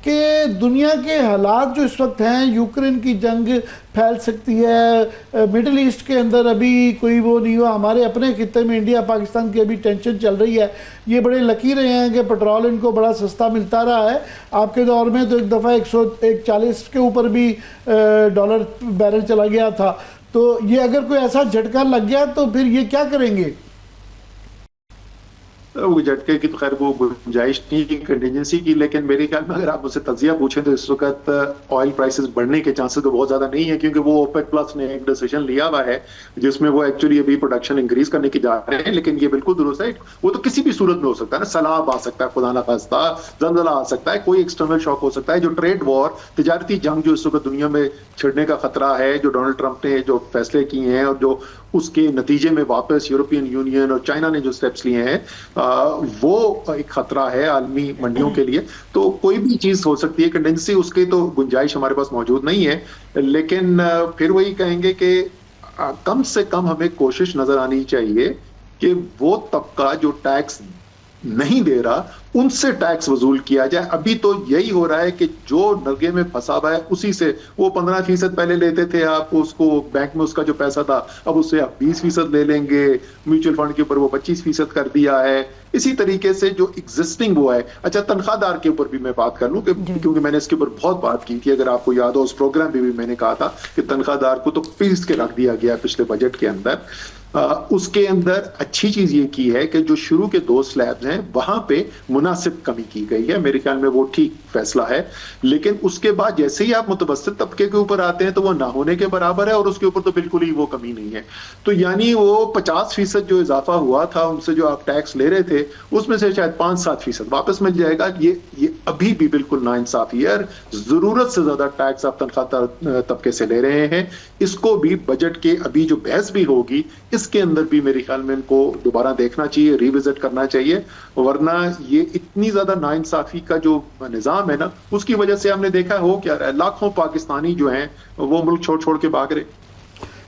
कि दुनिया के हालात जो इस वक्त हैं, यूक्रेन की जंग फैल सकती है, मिडिल ईस्ट के अंदर अभी कोई वो नहीं हुआ, हमारे अपने खित्ते में इंडिया पाकिस्तान की अभी टेंशन चल रही है। ये बड़े लकी रहे हैं कि पेट्रोल इनको बड़ा सस्ता मिलता रहा है। आपके दौर में तो एक दफ़ा 140 के ऊपर भी डॉलर बैरल चला गया था। तो ये अगर कोई ऐसा झटका लग गया तो फिर ये क्या करेंगे? वो झटके की तो खैर वो गुंजाइश नहीं कंटिजेंसी की, लेकिन मेरे ख्याल में अगर आप मुझसे तजिया पूछें तो इस वक्त ऑयल प्राइसेस बढ़ने के चांसेस तो बहुत ज्यादा नहीं है, क्योंकि वो ओपेक प्लस ने एक डिसीजन लिया हुआ है जिसमें वो एक्चुअली अभी प्रोडक्शन इंक्रीज करने की जा रहे हैं। लेकिन ये बिल्कुल दुरुस्त है, वो तो किसी भी सूरत में हो सकता है ना, सैलाब आ सकता है, खुदा ना खास्ता जलजला आ सकता है, कोई एक्सटर्नल शॉक हो सकता है। जो ट्रेड वॉर, तिजारती जंग जो इस वक्त दुनिया में छिड़ने का खतरा है, जो डोनाल्ड ट्रंप ने जो फैसले किए हैं और जो उसके नतीजे में वापस यूरोपियन यूनियन और चाइना ने जो स्टेप्स लिए हैं, वो एक खतरा है आलमी मंडियों के लिए। तो कोई भी चीज हो सकती है, कंडेंसी उसकी तो गुंजाइश हमारे पास मौजूद नहीं है। लेकिन फिर वही कहेंगे कि कम से कम हमें कोशिश नजर आनी चाहिए कि वो तबका जो टैक्स नहीं दे रहा उनसे टैक्स वसूल किया जाए। अभी तो यही हो रहा है कि जो नरगे में फंसा हुआ है उसी से, वो 15% पहले लेते थे आप उसको बैंक में, उसका जो पैसा था अब उससे आप 20% ले लेंगे, म्यूचुअल फंड के ऊपर वो 25% कर दिया है। इसी तरीके से जो एग्जिस्टिंग वो है, अच्छा तनख्वाहदार के ऊपर भी मैं बात कर लूं क्योंकि मैंने इसके ऊपर बहुत बात की थी, अगर आपको याद हो उस प्रोग्राम में भी मैंने कहा था कि तनख्वाहदार को तो पीस के रख दिया गया पिछले बजट के अंदर। उसके अंदर अच्छी चीज ये की है कि जो शुरू के 2 स्लैब्स हैं वहां पे मुनासिब कमी की गई है, मेरे ख्याल में वो ठीक फैसला है। लेकिन उसके बाद जैसे ही आप मुतवस्सित तबके के ऊपर आते हैं तो वो ना होने के बराबर है, और उसके ऊपर तो बिल्कुल ही वो कमी नहीं है। तो यानी वो 50% जो इजाफा हुआ था उनसे जो आप टैक्स ले रहे थे उसमें से शायद 5-7% वापस मिल जाएगा। ये अभी भी बिल्कुल नाइंसाफी है, जरूरत से ज्यादा टैक्स आप तनख्वाह तबके से ले रहे हैं। इसको भी बजट के अभी जो बहस भी होगी इसके अंदर भी मेरे ख्याल में इनको दोबारा देखना चाहिए, रिविजिट करना चाहिए, वरना ये इतनी ज्यादा नाइंसाफी का जो निजाम है ना, उसकी वजह से हमने देखा हो क्या रहा है, लाखों पाकिस्तानी जो हैं वो मुल्क छोड़ छोड़ के भाग रहे।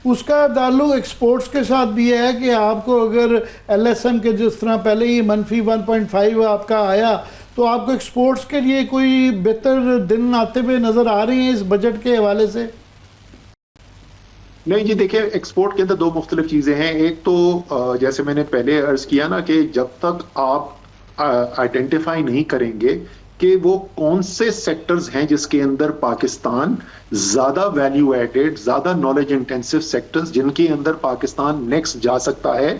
उसका ताल्लुक एक्सपोर्ट्स के साथ भी है कि आपको अगर एलएसएम के जिस तरह पहले ही -1.5 आपका आया, तो आपको एक्सपोर्ट्स के लिए कोई बेहतर दिन आते हुए नजर आ रही हैं इस बजट के हवाले से? नहीं जी, देखिए एक्सपोर्ट के अंदर 2 मुख्तलिफ चीजें हैं। एक तो जैसे मैंने पहले अर्ज किया ना कि जब तक आप आइडेंटिफाई नहीं करेंगे कि वो कौन से सेक्टर्स हैं जिसके अंदर पाकिस्तान ज्यादा वैल्यू एडेड, ज्यादा नॉलेज इंटेंसिव सेक्टर्स जिनके अंदर पाकिस्तान नेक्स्ट जा सकता है।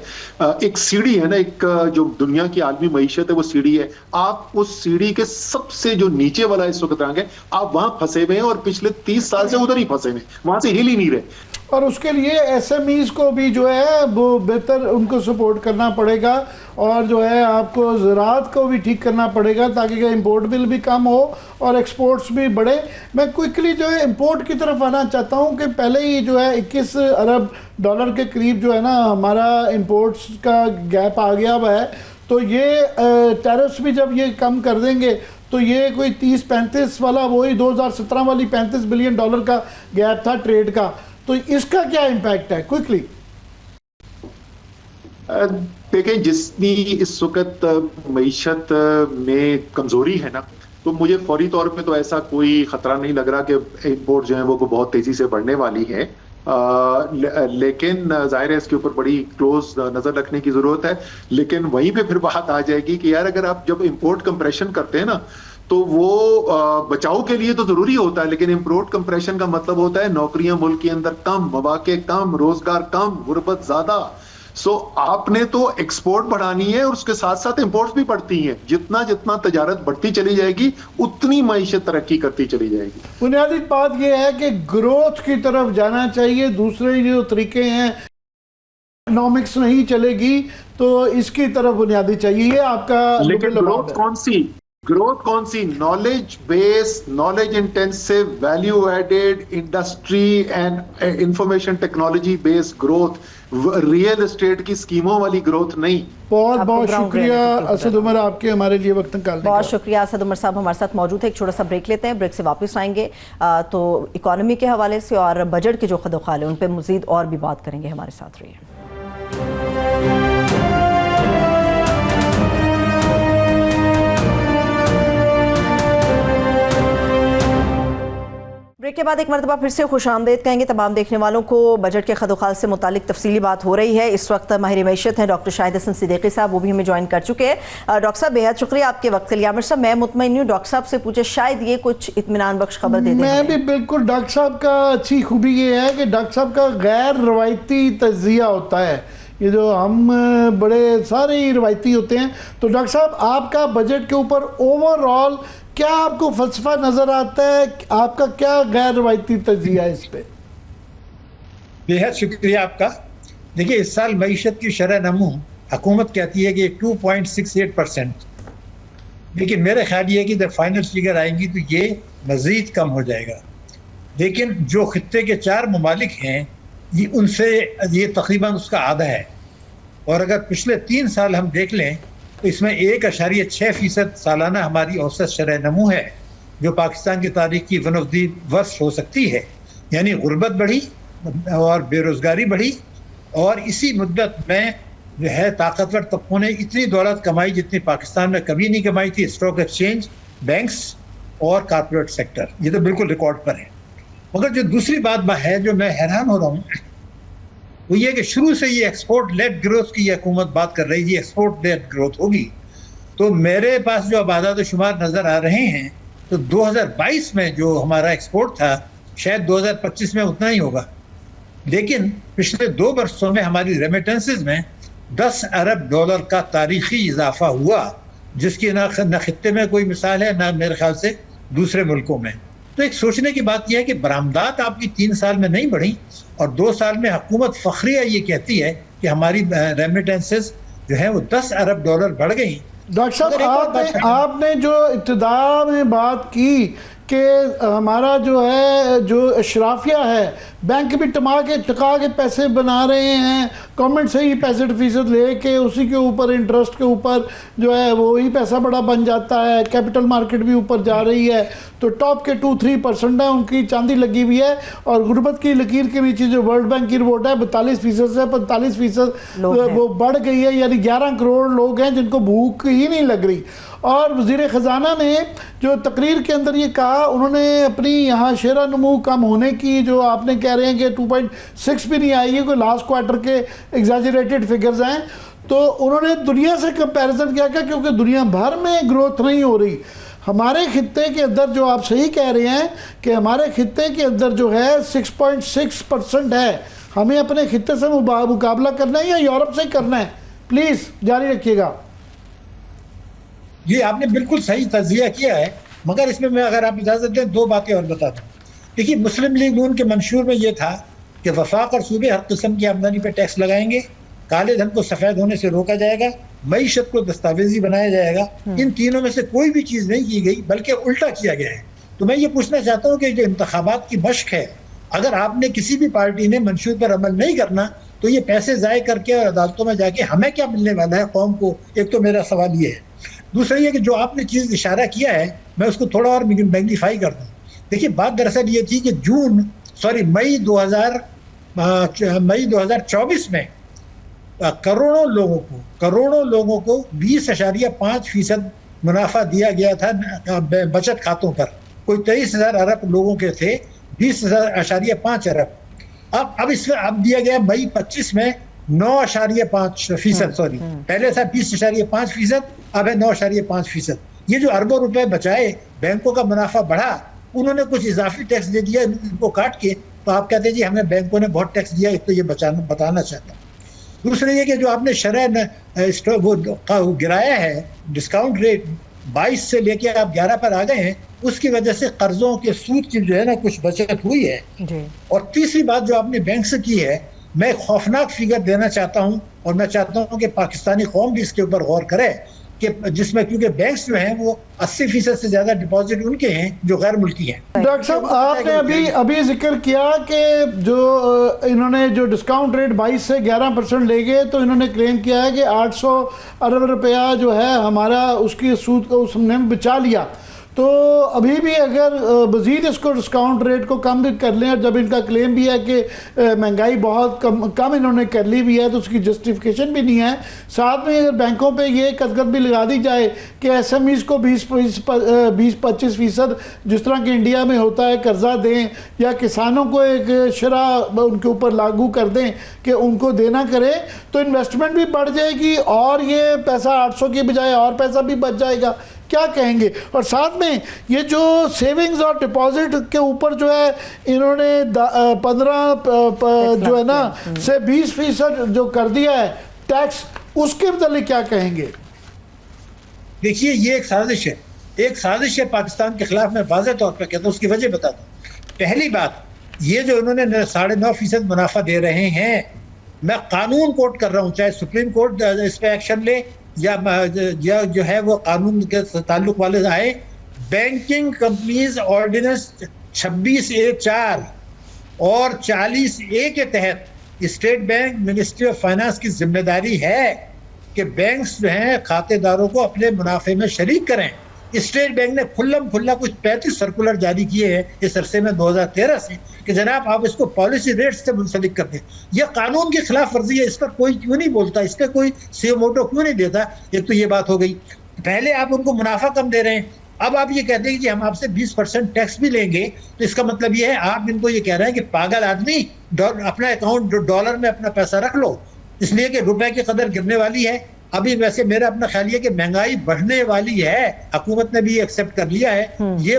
एक सीढ़ी है ना, एक जो दुनिया की आलमी मईशत है वो सीढ़ी है, आप उस सीढ़ी के सबसे जो नीचे वाला इस वक्त रंग है, आप वहां फंसे हुए हैं और पिछले 30 साल से उधर ही फंसे हुए, वहां से हिल ही नहीं रहे। और उसके लिए एसएमईज को भी जो है वो बेहतर उनको सपोर्ट करना पड़ेगा, और जो है आपको ज़राअत को भी ठीक करना पड़ेगा ताकि इंपोर्ट बिल भी कम हो और एक्सपोर्ट्स भी बढ़े। मैं क्विकली जो है इंपोर्ट की तरफ आना चाहता हूं कि पहले ही जो है 21 अरब डॉलर के करीब जो है ना हमारा इंपोर्ट्स का गैप आ गया हुआ है। तो ये टैरिफ्स भी जब ये कम कर देंगे तो ये कोई 30-35 वाला, वही 2017 वाली $35 बिलियन का गैप था ट्रेड का, तो इसका क्या इम्पैक्ट है क्विकली? देखें, जितनी इस वक्त मईशत में कमजोरी है ना, तो मुझे फौरी तौर पे तो ऐसा कोई खतरा नहीं लग रहा कि इंपोर्ट जो है वो बहुत तेजी से बढ़ने वाली है। लेकिन जाहिर है इसके ऊपर बड़ी क्लोज नजर रखने की जरूरत है। लेकिन वहीं पे फिर बात आ जाएगी कि यार अगर आप जब इंपोर्ट कंप्रेशन करते हैं ना, तो वो बचाव के लिए तो जरूरी होता है, लेकिन इंपोर्ट कंप्रेशन का मतलब होता है नौकरियां मुल्क के अंदर कम, मौके कम, रोजगार कम, गुर्बत ज्यादा। सो आपने तो एक्सपोर्ट बढ़ानी है और उसके साथ साथ इंपोर्ट्स भी बढ़ती हैं। जितना जितना तजारत बढ़ती चली जाएगी उतनी मईशत तरक्की करती चली जाएगी। बुनियादी बात यह है कि ग्रोथ की तरफ जाना चाहिए, दूसरे जो तरीके हैं इकोनॉमिक्स नहीं चलेगी तो इसकी तरफ बुनियादी चाहिए। ये आपका लेकिन ग्रोथ कौन सी? Knowledge based, knowledge intensive, value added industry and information technology based growth, real estate की स्कीमों वाली ग्रोथ नहीं। बहुत बहुत शुक्रिया असद उमर आपके हमारे लिए वक्त निकालने का। बहुत शुक्रिया असद उमर साहब हमारे साथ मौजूद है। एक छोटा सा ब्रेक लेते हैं, ब्रेक से वापस आएंगे तो इकोनॉमी के हवाले से और बजट के जो खदोखाल है उन पर मजीद और भी बात करेंगे। हमारे साथ रहिए। ब्रेक के बाद एक मरतबा फिर से खुशामदीद कहेंगे तमाम देखने वालों को। बजट के खदोखाल से मुतालिक तफसीली बात हो रही है। इस वक्त माहिर मैशत हैं डॉक्टर शाहिद हसन सिद्दीकी साहब, वो भी हमें ज्वाइन कर चुके हैं। डॉक्टर साहब बेहद शुक्रिया आपके वक्त के लिए। आमिर साहब मैं मुतमईन हूँ, डॉक्टर साहब से पूछे शायद ये कुछ इत्मीनान बख्श खबर दे दें। मैं भी बिल्कुल, डॉक्टर साहब का अच्छी खूबी ये है कि डॉक्टर साहब का गैर रवायती तजिया होता है। ये जो हम बड़े सारे ही रवायती होते हैं। तो डॉक्टर साहब आपका बजट के ऊपर ओवरऑल क्या आपको फलसफा नजर आता है, आपका क्या गैर रवायती तजिया है इस पे? बेहद शुक्रिया आपका। देखिए इस साल मईशत की शरह नमू हुकूमत कहती है कि 2.68%, लेकिन मेरे ख्याल ये है कि जब फाइनल फिगर आएंगी तो ये मज़ीद कम हो जाएगा। लेकिन जो खित्ते के 4 ममालिक हैं ये उनसे ये तकरीबन उसका आधा है। और अगर पिछले 3 साल हम देख लें तो इसमें 1.6% सालाना हमारी औसत शरह नमू है, जो पाकिस्तान की तारीख की वन ऑफ दी वर्स्ट हो सकती है। यानी गुर्बत बढ़ी और बेरोज़गारी बढ़ी, और इसी मुद्दत में जो है ताकतवर तबकों ने इतनी दौलत कमाई जितनी पाकिस्तान में कभी नहीं कमाई थी। स्टॉक एक्सचेंज, बैंक्स और कॉर्पोरेट सेक्टर, ये तो बिल्कुल रिकॉर्ड पर है। मगर जो दूसरी बात है जो मैं हैरान हो रहा हूँ वो ये कि शुरू से ये एक्सपोर्ट लेड ग्रोथ की हुकूमत बात कर रही थी, एक्सपोर्ट लेड ग्रोथ होगी। तो मेरे पास जो आबादात शुमार नज़र आ रहे हैं तो 2022 में जो हमारा एक्सपोर्ट था शायद 2025 में उतना ही होगा। लेकिन पिछले 2 वर्षों में हमारी रेमिटेंसेज में 10 अरब डॉलर का तारीखी इजाफा हुआ, जिसकी ना खित्ते में कोई मिसाल है ना मेरे ख्याल से दूसरे मुल्कों में। तो एक सोचने की बात यह है कि बरामदात आपकी 3 साल में नहीं बढ़ी और 2 साल में हुकूमत फखरिया ये कहती है कि हमारी रेमिटेंसेस जो है वो 10 अरब डॉलर बढ़ गई। डॉक्टर साहब आपने जो इब्तिदा में बात की कि हमारा जो है जो अशराफिया है बैंक भी टका के पैसे बना रहे हैं, गवर्नमेंट से ही 65% लेके उसी के ऊपर इंटरेस्ट के ऊपर जो है वो ही पैसा बड़ा बन जाता है, कैपिटल मार्केट भी ऊपर जा रही है। तो टॉप के 2-3% है उनकी चांदी लगी हुई है, और गुर्बत की लकीर के नीचे जो वर्ल्ड बैंक की रिपोर्ट है 42% से 45% वो बढ़ गई है। यानी 11 करोड़ लोग हैं जिनको भूख ही नहीं लग रही। और वज़ीर ख़जाना ने जो तकरीर के अंदर ये कहा, उन्होंने अपनी यहाँ शेरा नमू कम होने की जो आपने कह रहे हैं कि 2.6 भी नहीं आई है, कोई लास्ट क्वार्टर के एग्जैजरेटेड फिगर्स हैं, तो उन्होंने दुनिया से कंपैरिजन किया क्या, क्योंकि दुनिया भर में ग्रोथ नहीं हो रही। हमारे खित्ते के अंदर जो आप सही कह रहे हैं कि हमारे खित्ते के अंदर जो है 6.6% है, हमें अपने खित्ते से मुकाबला करना है या यूरोप से करना है? प्लीज़ जारी रखिएगा। ये आपने बिल्कुल सही तजिया किया है, मगर इसमें मैं अगर आप इजाज़त दें 2 बातें और बता दूँ। देखिए मुस्लिम लीग नून के मंशूर में ये था कि वफाक और सूबे हर किस्म की आमदनी पर टैक्स लगाएंगे, काले धन को सफ़ेद होने से रोका जाएगा, मईशत को दस्तावेजी बनाया जाएगा। इन तीनों में से कोई भी चीज़ नहीं की गई बल्कि उल्टा किया गया है। तो मैं ये पूछना चाहता हूँ कि जो इंतखाबात की मशक है, अगर आपने किसी भी पार्टी ने मंशूर पर अमल नहीं करना तो ये पैसे ज़ाय करके और अदालतों में जाके हमें क्या मिलने वाला है कौम को? एक तो मेरा सवाल ये है। दूसरा ये कि जो आपने चीज़ इशारा किया है मैं उसको थोड़ा और मैग्नीफाई कर दूँ। देखिए बात दरअसल ये थी कि मई 2024 में करोड़ों लोगों को 20.5% मुनाफा दिया गया था बचत खातों पर। कोई 23,000 अरब लोगों के थे, 20.5 अरब। अब इसमें अब दिया गया मई 25 में 9.5%, सॉरी पहले था 20.5%, अब है 9.5%। ये जो अरबों रुपए बचाए, बैंकों का मुनाफा बढ़ा, उन्होंने कुछ इजाफी टैक्स दे दिया इनको काट के। तो आप कहते हैं जी हमें बैंकों ने बहुत टैक्स दिया, एक तो ये बताना चाहता हूँ। दूसरा ये कि जो आपने शरह वो गिराया है डिस्काउंट रेट 22 से लेके आप 11 पर आ गए हैं, उसकी वजह से कर्जों के सूद की जो है ना कुछ बचत हुई है जी। और तीसरी बात जो आपने बैंक से की है, मैं खौफनाक फिगर देना चाहता हूं और मैं चाहता हूं कि पाकिस्तानी कौम भी इसके ऊपर गौर करे कि जिसमें क्योंकि बैंक्स जो हैं वो 80% से ज्यादा डिपॉजिट उनके हैं जो गैर मुल्की हैं। डॉक्टर साहब आपने अभी जिक्र किया कि जो इन्होंने जो डिस्काउंट रेट 22 से 11% ले गए, तो इन्होंने क्लेम किया है कि 800 अरब रुपया जो है हमारा उसकी सूद को उसने बचा लिया। तो अभी भी अगर मज़ीद इसको डिस्काउंट रेट को कम भी कर लें, और जब इनका क्लेम भी है कि महंगाई बहुत कम इन्होंने कर ली भी है, तो उसकी जस्टिफिकेशन भी नहीं है। साथ में अगर बैंकों पे ये कसरत भी लगा दी जाए कि एसएमईज़ को 20-25% जिस तरह कि इंडिया में होता है कर्जा दें, या किसानों को एक शरा उनके ऊपर लागू कर दें कि उनको देना करें, तो इन्वेस्टमेंट भी बढ़ जाएगी और ये पैसा 800 की बजाय और पैसा भी बच जाएगा। क्या कहेंगे? और साथ में ये जो सेविंग्स और डिपॉजिट के ऊपर जो है इन्होंने 15 जो है ना से 20% जो कर दिया है टैक्स, उसके मतलब क्या कहेंगे? देखिए, ये एक साजिश है, पाकिस्तान के खिलाफ। मैं वाज़ेह तौर पर कहता हूँ, उसकी वजह बताता हूँ। पहली बात, ये जो इन्होंने 9.5% मुनाफा दे रहे हैं, मैं कानून कोर्ट कर रहा हूँ, चाहे सुप्रीम कोर्ट इस पर एक्शन ले या जो है वो कानून के ताल्लुक वाले आए। बैंकिंग कंपनीज ऑर्डिनेंस 26A(4) और 40A के तहत state bank ministry of finance की जिम्मेदारी है कि बैंक्स जो हैं खातेदारों को अपने मुनाफे में शरीक करें। स्टेट बैंक ने खुल्ला कुछ 35 सर्कुलर जारी किए हैं इस अरसे में 2013 से कि जनाब आप इसको पॉलिसी रेट्स से मुंसलिक कर दें। यह कानून की खिलाफ वर्जी है, इस पर कोई क्यों नहीं बोलता, इस पर कोई सीओ मोटो क्यों नहीं देता? एक तो ये बात हो गई। पहले आप उनको मुनाफा कम दे रहे हैं, अब आप ये कहते हैं कि हम आपसे 20% टैक्स भी लेंगे, तो इसका मतलब ये है आप इनको ये कह रहे हैं कि पागल आदमी अपना अकाउंट डॉलर में अपना पैसा रख लो, इसलिए कि रुपए की कदर गिरने वाली है। अभी वैसे मेरा अपना ख्याल है कि महंगाई बढ़ने वाली है, हुकूमत ने भी एक्सेप्ट कर लिया है, ये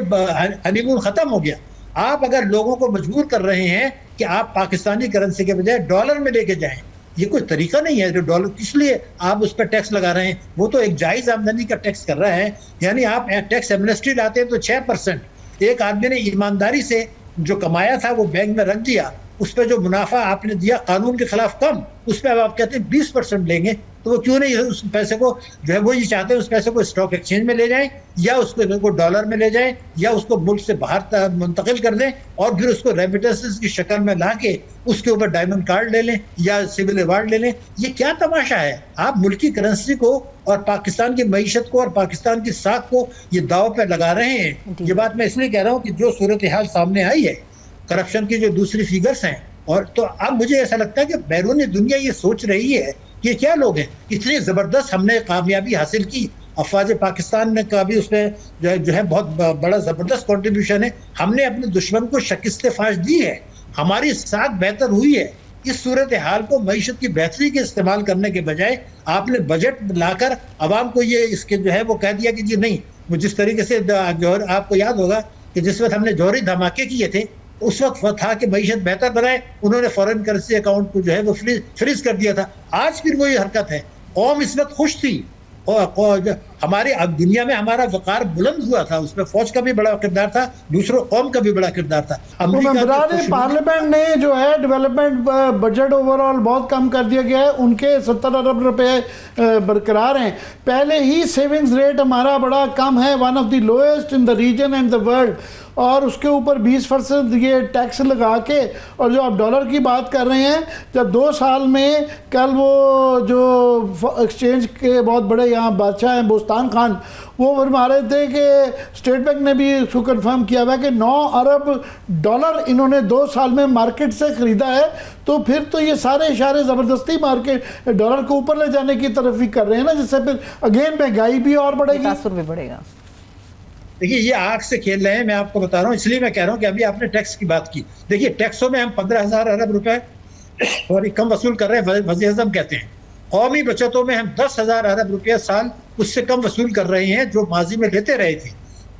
हनीमून खत्म हो गया। आप अगर लोगों को मजबूर कर रहे हैं कि आप पाकिस्तानी करेंसी के बजाय डॉलर में लेके जाएं, ये कोई तरीका नहीं है। जो डॉलर किस लिए आप उस पर टैक्स लगा रहे हैं? वो तो एक जायज आमदनी का टैक्स कर रहा है। यानी आप टैक्स एमनेस्टी लाते हैं तो 6%। एक आदमी ने ईमानदारी से जो कमाया था वो बैंक में रख दिया, उस पर जो मुनाफा आपने दिया कानून के खिलाफ कम, उस पर आप कहते हैं 20% लेंगे, तो वो क्यों नहीं उस पैसे को जो है वो ये चाहते हैं उस पैसे को स्टॉक एक्सचेंज में ले जाएं, या उसको डॉलर में ले जाएं, या उसको मुल्क से बाहर मुंतकिल कर दें और फिर उसको रेमिटेंसेस की शक्ल में ला के उसके ऊपर डायमंड कार्ड ले लें या सिविल अवार्ड ले लें। ये क्या तमाशा है? आप मुल्की करेंसी को और पाकिस्तान की मईशत को और पाकिस्तान की साख को ये दाव पे लगा रहे हैं। ये बात मैं इसलिए कह रहा हूँ कि जो सूरत हाल सामने आई है, करप्शन की जो दूसरी फिगर्स हैं, और तो अब मुझे ऐसा लगता है कि बैरूनी दुनिया ये सोच रही है कि क्या लोग हैं, इतनी ज़बरदस्त हमने कामयाबी हासिल की, अफवाज पाकिस्तान ने का भी उसमें जो है बहुत बड़ा ज़बरदस्त कंट्रीब्यूशन है, हमने अपने दुश्मन को शिकस्त फाश दी है, हमारी साख बेहतर हुई है। इस सूरत हाल को मईशत की बेहतरी के इस्तेमाल करने के बजाय आपने बजट लाकर आवाम को ये इसके जो है वो कह दिया कि जी नहीं, वो जिस तरीके से आपको याद होगा कि जिस वक्त हमने जौहरी धमाके किए थे, उस वक्त था कि मईशत बेहतर बनाए, उन्होंने फॉरेन करेंसी अकाउंट को जो है वो फ्रीज कर दिया था। आज फिर वही हरकत है। कौम इस वक्त खुश थी और हमारी दुनिया में हमारा वकार बुलंद हुआ था, उसमें फौज का भी बड़ा किरदार था, दूसरों कौम का भी बड़ा किरदार था। पार्लियामेंट ने जो है डेवलपमेंट बजट ओवरऑल बहुत कम कर दिया गया है, उनके 70 अरब रुपए बरकरार हैं। पहले ही सेविंग्स रेट हमारा बड़ा कम है, one of the lowest in the region and the world, और उसके ऊपर 20% ये टैक्स लगा के, और जो आप डॉलर की बात कर रहे हैं, जब 2 साल में कल वो जो एक्सचेंज के बहुत बड़े यहाँ बादशाह हैं बोस्तान खान, वो फरमा रहे थे कि स्टेट बैंक ने भी इसको कंफर्म किया हुआ है कि 9 अरब डॉलर इन्होंने 2 साल में मार्केट से ख़रीदा है। तो फिर तो ये सारे इशारे ज़बरदस्ती मार्केट डॉलर को ऊपर ले जाने की तरफ ही कर रहे हैं ना, जिससे फिर अगेन महंगाई भी और बढ़ेगी, तासुर भी बढ़ेगा। देखिए, ये आग से खेल रहे हैं, मैं आपको बता रहा हूँ, इसलिए मैं कह रहा हूँ कि अभी आपने टैक्स की बात की। देखिए, टैक्सों में हम 15,000 अरब रुपए और कम वसूल कर रहे हैं, वज़ीर आज़म कहते हैं। कौमी बचतों में हम 10,000 अरब रुपये साल उससे कम वसूल कर रहे हैं जो माजी में लेते रहे थे।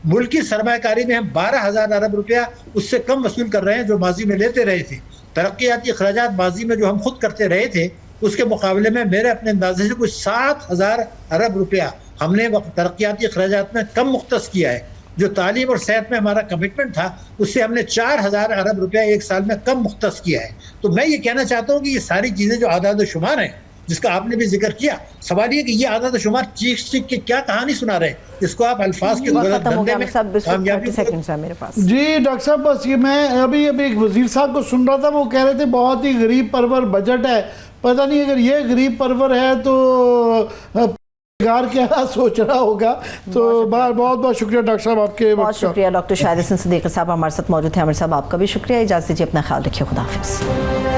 मुल्की सरमायाकारी में हम 12,000 अरब रुपया उससे कम वसूल कर रहे हैं जो माजी में लेते रहे थे। तरक्याती अखराजात माजी में जो हम खुद करते रहे थे, उसके मुकाबले में मेरे अपने अंदाजे से कुछ 7,000 अरब रुपया हमने तरक्याती अखराजात में कम मुख्तस किया है। जो तालीम और सेहत में हमारा कमिटमेंट था, उससे हमने 4,000 अरब रुपया एक साल में कम मुख्तस किया है। तो मैं ये कहना चाहता हूँ कि ये सारी चीज़ें जो आदाद शुमार हैं, जिसका आपने भी जिक्र किया, सवाल ये कि ये आदाद शुमार चीख के क्या कहानी सुना रहे हैं, इसको आप अल्फाज के धंधे में कामयाबी मेरे पास। जी डॉक्टर साहब, बस ये मैं अभी एक वजीर साहब को सुन रहा था, वो कह रहे थे बहुत ही गरीब परवर बजट है। पता नहीं अगर ये गरीब परवर है तो गार क्या सोच रहा होगा। तो बहुत बहुत शुक्रिया डॉक्टर साहब आपके बहुत शुक्रिया डॉक्टर शाहिद हसन सिद्दीकी साहब हमारे साथ मौजूद थे। आमिर साहब आपका भी शुक्रिया, इजाज़त दीजिए, अपना ख्याल रखिए, खुदा हाफिज़।